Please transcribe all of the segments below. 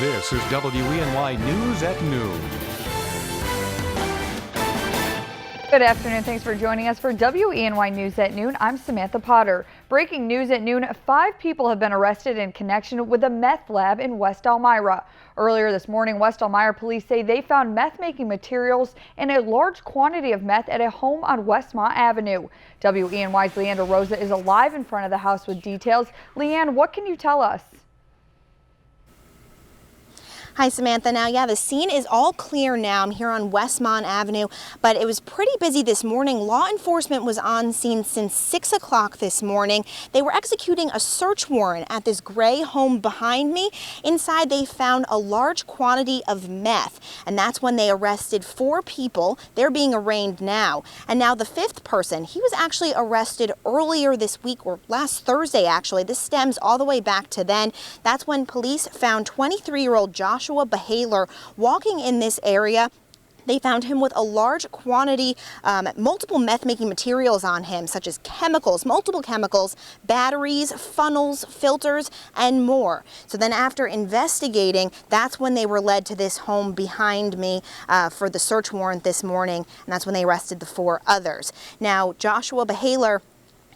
This is WENY News at Noon. Good afternoon. Thanks for joining us for WENY News at Noon. I'm Samantha Potter. Breaking news at noon, 5 people have been arrested in connection with a meth lab in West Elmira. Earlier this morning, West Elmira police say they found meth-making materials and a large quantity of meth at a home on Westmont Avenue. WENY's Leandra Rosa is live in front of the house with details. Leanne, what can you tell us? Hi, Samantha. Now, the scene is all clear now. I'm here on Westmont Avenue, but it was pretty busy this morning. Law enforcement was on scene since 6 o'clock this morning. They were executing a search warrant at this gray home behind me. Inside, they found a large quantity of meth, and that's when they arrested 4 people. They're being arraigned now. And now the 5th person, he was actually arrested earlier this week, or last Thursday, actually. This stems all the way back to then. That's when police found 23-year-old Joshua Behaler walking in this area. They found him with a large quantity, multiple meth-making materials on him, such as chemicals, multiple chemicals, batteries, funnels, filters, and more. So then after investigating, that's when they were led to this home behind me for the search warrant this morning, and that's when they arrested the 4 others. Now, Joshua Behaler,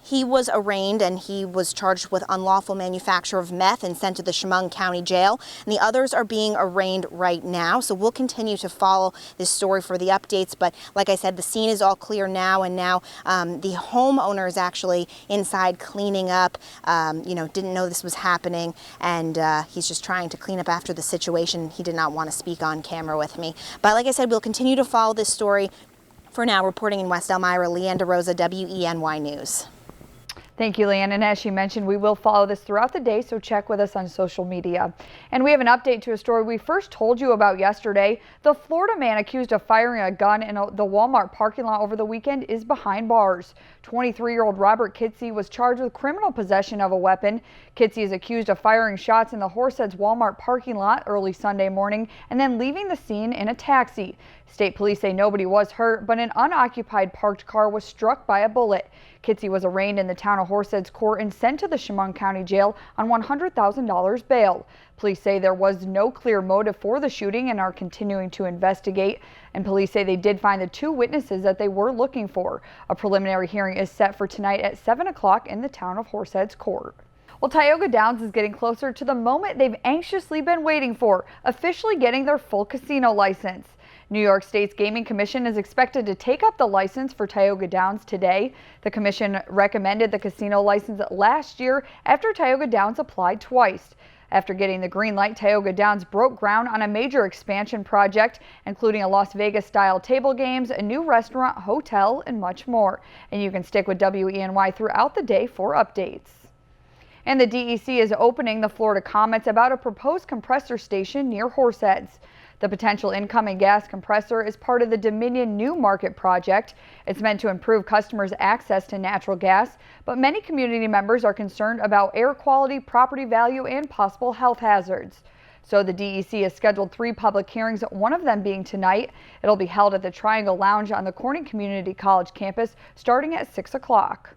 he was arraigned and he was charged with unlawful manufacture of meth and sent to the Chemung County Jail. And the others are being arraigned right now. So we'll continue to follow this story for the updates. But like I said, the scene is all clear now. And now the homeowner is actually inside cleaning up, didn't know this was happening. And he's just trying to clean up after the situation. He did not want to speak on camera with me. But like I said, we'll continue to follow this story. For now, reporting in West Elmira, Leandra Rosa, WENY News. Thank you, Leanne. And as she mentioned, we will follow this throughout the day, so check with us on social media. And we have an update to a story we first told you about yesterday. The Florida man accused of firing a gun in the Walmart parking lot over the weekend is behind bars. 23-year-old Robert Kitsey was charged with criminal possession of a weapon. Kitsey is accused of firing shots in the Horseheads Walmart parking lot early Sunday morning and then leaving the scene in a taxi. State police say nobody was hurt, but an unoccupied parked car was struck by a bullet. Kitsey was arraigned in the town of Horseheads court and sent to the Chemung County Jail on $100,000 bail. Police say there was no clear motive for the shooting and are continuing to investigate. And police say they did find the 2 witnesses that they were looking for. A preliminary hearing is set for tonight at 7 o'clock in the town of Horseheads court. Well, Tioga Downs is getting closer to the moment they've anxiously been waiting for, officially getting their full casino license. New York State's Gaming Commission is expected to take up the license for Tioga Downs today. The commission recommended the casino license last year after Tioga Downs applied twice. After getting the green light, Tioga Downs broke ground on a major expansion project, including a Las Vegas-style table games, a new restaurant, hotel, and much more. And you can stick with WENY throughout the day for updates. And the DEC is opening the Florida comments about a proposed compressor station near Horseheads. The potential incoming gas compressor is part of the Dominion New Market project. It's meant to improve customers' access to natural gas, but many community members are concerned about air quality, property value, and possible health hazards. So the DEC has scheduled 3 public hearings, one of them being tonight. It'll be held at the Triangle Lounge on the Corning Community College campus starting at 6 o'clock.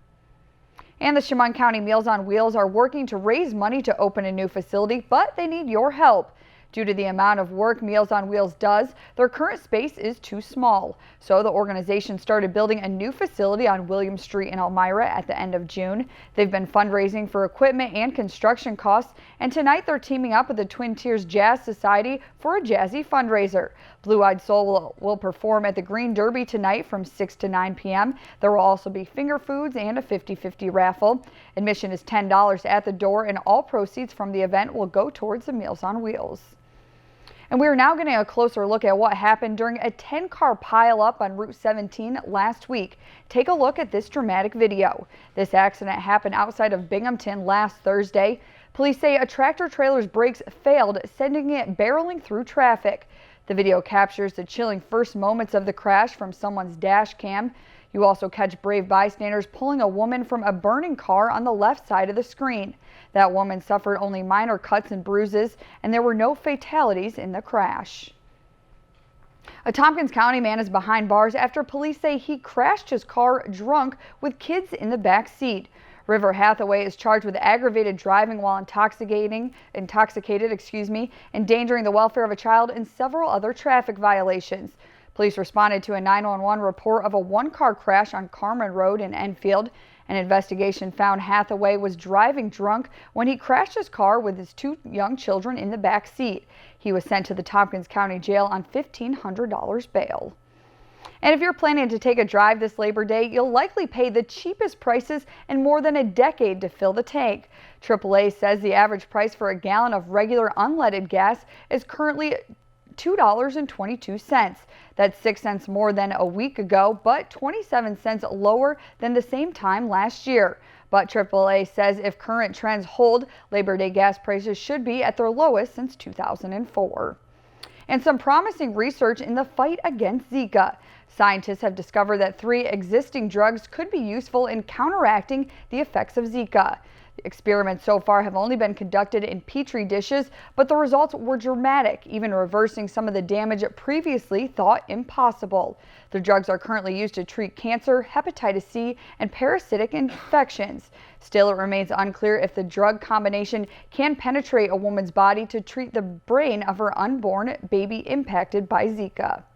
And the Chemung County Meals on Wheels are working to raise money to open a new facility, but they need your help. Due to the amount of work Meals on Wheels does, their current space is too small. So the organization started building a new facility on William Street in Elmira at the end of June. They've been fundraising for equipment and construction costs, and tonight they're teaming up with the Twin Tiers Jazz Society for a jazzy fundraiser. Blue Eyed Soul will perform at the Green Derby tonight from 6 to 9 p.m. There will also be finger foods and a 50-50 raffle. Admission is $10 at the door, and all proceeds from the event will go towards the Meals on Wheels. And we are now getting a closer look at what happened during a 10-car pileup on Route 17 last week. Take a look at this dramatic video. This accident happened outside of Binghamton last Thursday. Police say a tractor-trailer's brakes failed, sending it barreling through traffic. The video captures the chilling first moments of the crash from someone's dash cam. You also catch brave bystanders pulling a woman from a burning car on the left side of the screen. That woman suffered only minor cuts and bruises, and there were no fatalities in the crash. A Tompkins County man is behind bars after police say he crashed his car drunk with kids in the back seat. River Hathaway is charged with aggravated driving while intoxicated, endangering the welfare of a child, and several other traffic violations. Police responded to a 911 report of a one-car crash on Carmen Road in Enfield. An investigation found Hathaway was driving drunk when he crashed his car with his 2 young children in the back seat. He was sent to the Tompkins County Jail on $1,500 bail. And if you're planning to take a drive this Labor Day, you'll likely pay the cheapest prices in more than a decade to fill the tank. AAA says the average price for a gallon of regular unleaded gas is currently $2.22. That's 6 cents more than a week ago, but 27 cents lower than the same time last year. But AAA says if current trends hold, Labor Day gas prices should be at their lowest since 2004. And some promising research in the fight against Zika. Scientists have discovered that 3 existing drugs could be useful in counteracting the effects of Zika. Experiments so far have only been conducted in petri dishes, but the results were dramatic, even reversing some of the damage previously thought impossible. The drugs are currently used to treat cancer, hepatitis C, and parasitic infections. Still, it remains unclear if the drug combination can penetrate a woman's body to treat the brain of her unborn baby impacted by Zika.